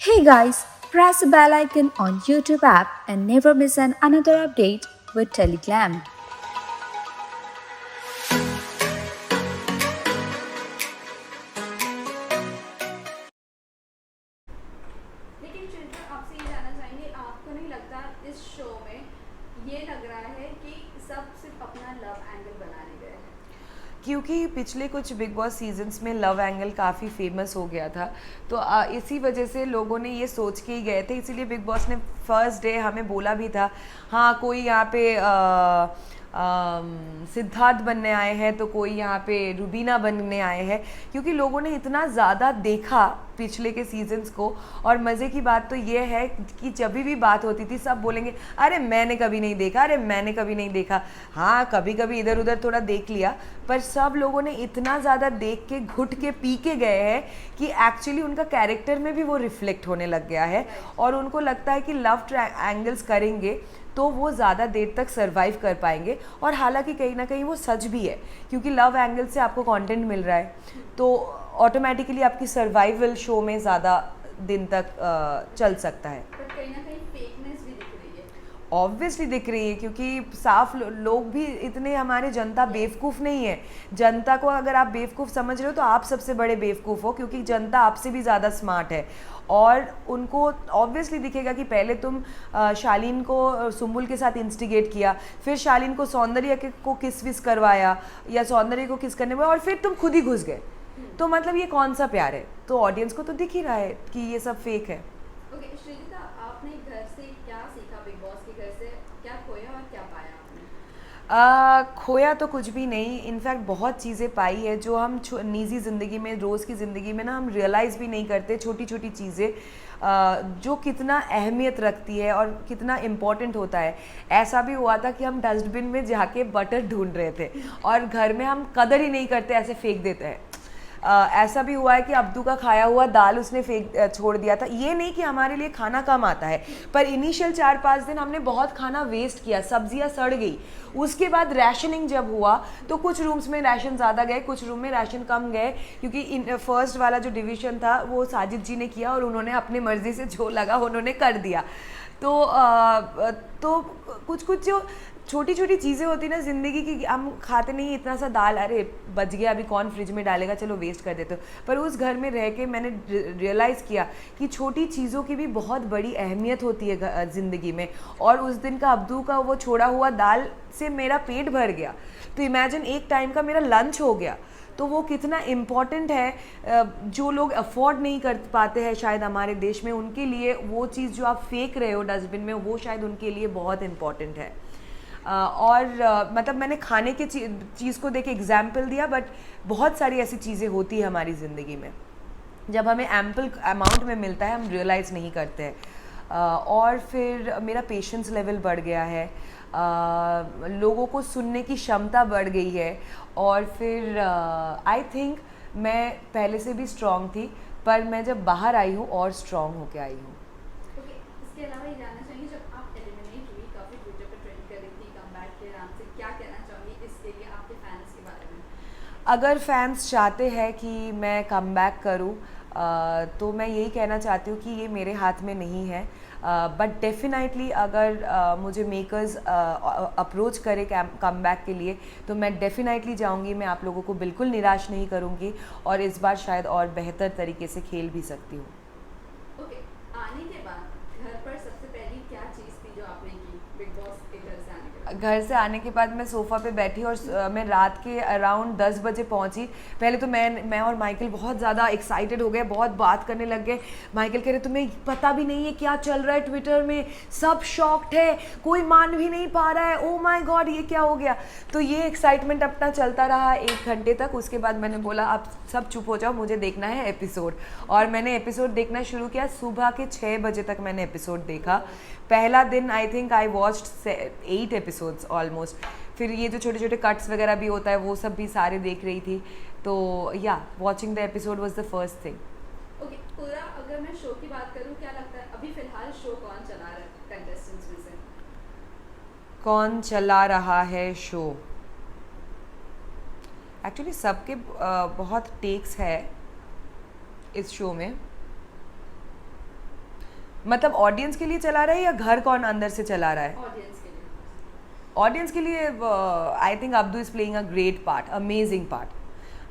Hey guys, press the bell icon on YouTube app and never miss another update with Teleglam. लेकिन चिंता आपसे ये जानना चाहेंगे, आपको नहीं लगता इस शो में ये लग रहा है कि सब सिर्फ अपना लव एंगल बनाने गए हैं? क्योंकि पिछले कुछ बिग बॉस सीजन्स में लव एंगल काफ़ी फेमस हो गया था, तो इसी वजह से लोगों ने ये सोच के ही गए थे। इसीलिए बिग बॉस ने फर्स्ट डे हमें बोला भी था, हाँ कोई यहाँ पे सिद्धार्थ बनने आए हैं तो कोई यहाँ पे रुबीना बनने आए हैं, क्योंकि लोगों ने इतना ज़्यादा देखा पिछले के सीजन्स को। और मज़े की बात तो ये है कि जब भी बात होती थी सब बोलेंगे अरे मैंने कभी नहीं देखा, अरे मैंने कभी नहीं देखा। हाँ कभी कभी इधर उधर थोड़ा देख लिया, पर सब लोगों ने इतना ज़्यादा देख के घुट के पी के गए हैं कि एक्चुअली उनका कैरेक्टर में भी वो रिफ्लेक्ट होने लग गया है। और उनको लगता है कि लव एंगल्स करेंगे तो वो ज़्यादा देर तक सरवाइव कर पाएंगे। और हालांकि कहीं ना कहीं वो सच भी है, क्योंकि लव एंगल से आपको कंटेंट मिल रहा है तो ऑटोमेटिकली आपकी सर्वाइवल शो में ज़्यादा दिन तक चल सकता है। बट कहीं ना कहीं फेकनेस भी दिख रही है। ऑब्वियसली दिख रही है, क्योंकि साफ लोग भी इतने, हमारे जनता बेवकूफ़ नहीं है। जनता को अगर आप बेवकूफ़ समझ रहे हो तो आप सबसे बड़े बेवकूफ़ हो, क्योंकि जनता आपसे भी ज़्यादा स्मार्ट है। और उनको ऑब्वियसली दिखेगा कि पहले तुम शालीन को सुम्बुल के साथ इंस्टिगेट किया, फिर शालीन को सौंदर्य को किस विस करवाया या सौंदर्य को किस करने में, और फिर तुम खुद ही घुस गए। तो मतलब ये कौन सा प्यार है? तो ऑडियंस को तो दिख ही रहा है कि ये सब फेक है। ओके श्रीजिता, आपने घर से क्या सीखा? बिग बॉस के घर से क्या खोया और क्या पाया आपने? खोया तो कुछ भी नहीं, इनफैक्ट बहुत चीज़ें पाई है जो हम निजी ज़िंदगी में, रोज़ की ज़िंदगी में ना हम रियलाइज़ भी नहीं करते। छोटी छोटी चीज़ें जो कितना अहमियत रखती है और कितना इम्पॉर्टेंट होता है। ऐसा भी हुआ था कि हम डस्टबिन में जाके बटर ढूंढ रहे थे और घर में हम कदर ही नहीं करते, ऐसे फेंक देते हैं। ऐसा भी हुआ है कि अब्दू का खाया हुआ दाल उसने छोड़ दिया था। ये नहीं कि हमारे लिए खाना कम आता है, पर इनिशियल 4-5 दिन हमने बहुत खाना वेस्ट किया, सब्जियां सड़ गई। उसके बाद राशनिंग जब हुआ तो कुछ रूम्स में राशन ज़्यादा गए, कुछ रूम में राशन कम गए, क्योंकि फर्स्ट वाला जो डिवीज़न था वो साजिद जी ने किया और उन्होंने अपनी मर्ज़ी से जो लगा उन्होंने कर दिया। तो कुछ कुछ जो छोटी छोटी चीज़ें होती ना ज़िंदगी की, हम खाते नहीं इतना सा दाल, अरे बच गया अभी कौन फ्रिज में डालेगा, चलो वेस्ट कर देते हो। पर उस घर में रह के मैंने रियलाइज़ किया कि छोटी चीज़ों की भी बहुत बड़ी अहमियत होती है ज़िंदगी में। और उस दिन का अब्दू का वो छोड़ा हुआ दाल से मेरा पेट भर गया, तो इमेजिन एक टाइम का मेरा लंच हो गया। तो वो कितना इम्पॉर्टेंट है। जो लोग अफोर्ड नहीं कर पाते हैं शायद हमारे देश में, उनके लिए वो चीज़ जो आप फेंक रहे हो डस्टबिन में, वो शायद उनके लिए बहुत इम्पॉर्टेंट है। मतलब मैंने खाने के चीज़ को देख एग्जाम्पल दिया, बट बहुत सारी ऐसी चीज़ें होती है हमारी ज़िंदगी में जब हमें एम्पल अमाउंट में मिलता है, हम रियलाइज़ नहीं करते हैं। और फिर मेरा पेशेंस लेवल बढ़ गया है, लोगों को सुनने की क्षमता बढ़ गई है। और फिर आई थिंक मैं पहले से भी स्ट्रॉन्ग थी, पर मैं जब बाहर आई हूँ और स्ट्रॉन्ग होके आई हूँ। ओके, इसके अलावा ये जानना चाहेंगे, जब आप एलिमिनेट हुई, काफ़ी ट्विटर पर ट्रेंड कर रही थी कमबैक के नाम से, क्या कहना चाहूँगी इसके लिए आपके फैंस के बारे में? अगर फैंस चाहते हैं कि मैं कम बैक करूँ, तो मैं यही कहना चाहती हूँ कि ये मेरे हाथ में नहीं है। बट डेफिनेटली अगर मुझे मेकर्स अप्रोच करे कम बैक के लिए, तो मैं डेफिनेटली जाऊँगी। मैं आप लोगों को बिल्कुल निराश नहीं करूँगी और इस बार शायद और बेहतर तरीके से खेल भी सकती हूँ। ओके, आने के बाद घर पर सबसे पहली क्या चीज़ थी जो आपने की बिग बॉस के घर से आने के बाद? घर से आने के बाद मैं सोफ़ा पे बैठी और मैं रात के अराउंड 10 बजे पहुंची। पहले तो मैं और माइकल बहुत ज़्यादा एक्साइटेड हो गए, बहुत बात करने लग गए। माइकल कह रहे तुम्हें पता भी नहीं है क्या चल रहा है ट्विटर में, सब शॉक्ड है, कोई मान भी नहीं पा रहा है, ओ माय गॉड ये क्या हो गया। तो ये एक्साइटमेंट अपना चलता रहा 1 घंटे तक। उसके बाद मैंने बोला अब सब चुप हो जाओ, मुझे देखना है एपिसोड। और मैंने एपिसोड देखना शुरू किया, सुबह के 6 बजे तक मैंने एपिसोड देखा। पहला दिन I think I watched 8 episodes almost. फिर ये जो छोटे छोटे कट्स वगैरह भी होता है वो सब भी सारे देख रही थी। तो या watching the episode was the first thing. Okay, पूरा अगर मैं शो की बात करूं, क्या लगता है अभी फिलहाल शो कौन चला रहा है कंटेस्टेंट्स में से? कौन चला रहा है शो? एक्चुअली सबके बहुत टेक्स है इस शो में। मतलब ऑडियंस के लिए चला रहा है या घर कौन अंदर से चला रहा है? ऑडियंस के लिए। ऑडियंस के लिए I think Abdu is playing a great part, amazing part.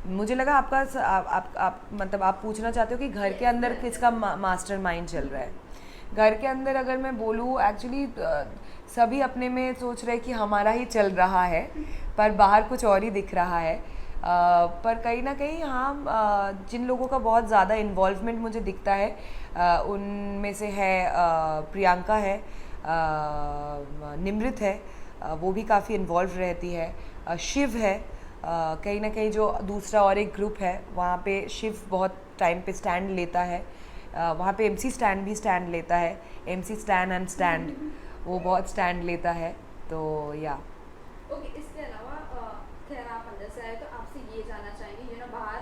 मुझे लगा आपका आप मतलब आप पूछना चाहते हो कि घर के अंदर किसका मास्टर माइंड चल रहा है। घर के अंदर अगर मैं बोलूँ, एक्चुअली सभी अपने में सोच रहे कि हमारा ही चल रहा है, पर बाहर कुछ और ही दिख रहा है। पर कहीं ना कहीं हाँ, जिन लोगों का बहुत ज़्यादा इन्वॉल्वमेंट मुझे दिखता है उनमें से है प्रियंका है, निमृत है, वो भी काफ़ी इन्वॉल्व रहती है, शिव है, कहीं ना कहीं जो दूसरा और एक ग्रुप है वहाँ पे शिव बहुत टाइम पे स्टैंड लेता है, वहाँ पे एमसी स्टैंड भी स्टैंड लेता है, एमसी स्टैंड एंड स्टैंड, वो बहुत स्टैंड लेता है। तो या ओके, इसके अलावा खैर आप अंदर से आए तो आपसे ये जानना चाहेंगे, बाहर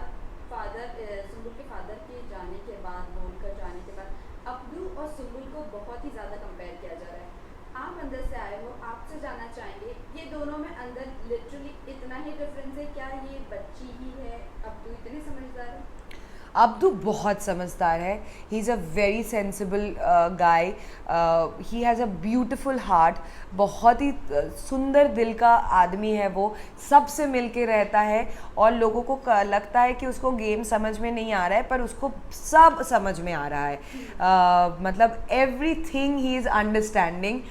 फादर सुम्बुल के फादर के जाने के बाद, बोलकर जाने के बाद अब्दू और सुम्बुल को बहुत ही ज़्यादा कंपेयर किया जा रहा है। आप अंदर से आए हो, आपसे जानना चाहेंगे ये दोनों में अंदर लिटरली इतना ही डिफरेंस है क्या? ये बच्ची ही है, अब्दू इतने समझदार है? अब्दू बहुत समझदार है, ही is a very sensible guy, he has a beautiful heart, बहुत ही सुंदर दिल का आदमी है वो, सबसे मिल के रहता है और लोगों को लगता है कि उसको गेम समझ में नहीं आ रहा है, पर उसको सब समझ में आ रहा है, मतलब every thing he is understanding.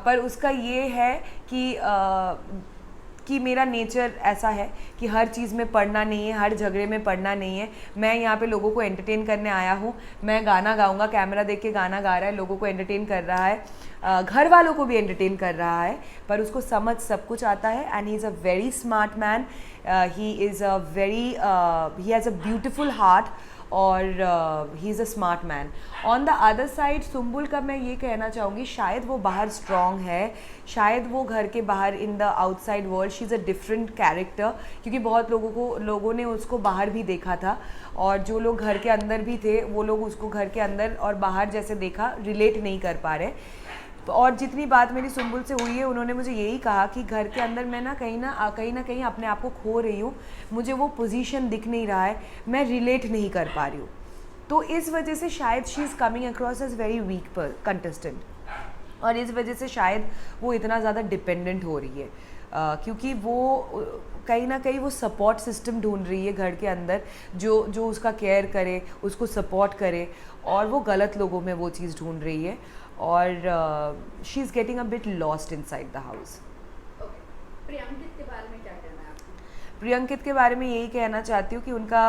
पर उसका ये है कि मेरा नेचर ऐसा है कि हर चीज़ में पढ़ना नहीं है, हर झगड़े में पढ़ना नहीं है। मैं यहाँ पे लोगों को एंटरटेन करने आया हूँ, मैं गाना गाऊंगा, कैमरा देख के गाना गा रहा है, लोगों को एंटरटेन कर रहा है, घर वालों को भी एंटरटेन कर रहा है, पर उसको समझ सब कुछ आता है। And he is a very smart man, he has a beautiful heart और he is a smart man. On the other side Sumbul का मैं ये कहना चाहूँगी, शायद वो बाहर स्ट्रॉन्ग है, शायद वो घर के बाहर in the outside world she is a different character, क्योंकि बहुत लोगों ने उसको बाहर भी देखा था और जो लोग घर के अंदर भी थे वो लोग उसको घर के अंदर और बाहर जैसे देखा रिलेट नहीं कर पा रहे। और जितनी बात मेरी सुम्बुल से हुई है, उन्होंने मुझे यही कहा कि घर के अंदर मैं कहीं ना कहीं अपने आप को खो रही हूँ, मुझे वो पोजीशन दिख नहीं रहा है, मैं रिलेट नहीं कर पा रही हूँ। तो इस वजह से शायद she is coming across as very weak contestant, और इस वजह से शायद वो इतना ज़्यादा डिपेंडेंट हो रही है, क्योंकि वो कहीं ना कहीं वो सपोर्ट सिस्टम ढूंढ रही है घर के अंदर जो उसका केयर करे, उसको सपोर्ट करे, और वो गलत लोगों में वो चीज़ ढूंढ रही है, और she is getting a bit lost inside the house. Priyankit के बारे में क्या कहना है आपको? प्रियंकित के बारे में यही कहना चाहती हूँ कि उनका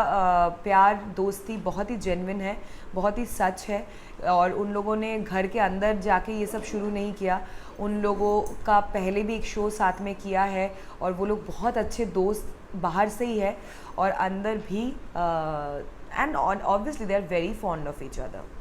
प्यार दोस्ती बहुत ही जेन्युइन है, बहुत ही सच है, और उन लोगों ने घर के अंदर जाके ये सब शुरू नहीं किया, उन लोगों का पहले भी एक शो साथ में किया है, और वो लोग बहुत अच्छे दोस्त बाहर से ही है और अंदर भी, and obviously they are very fond of each other.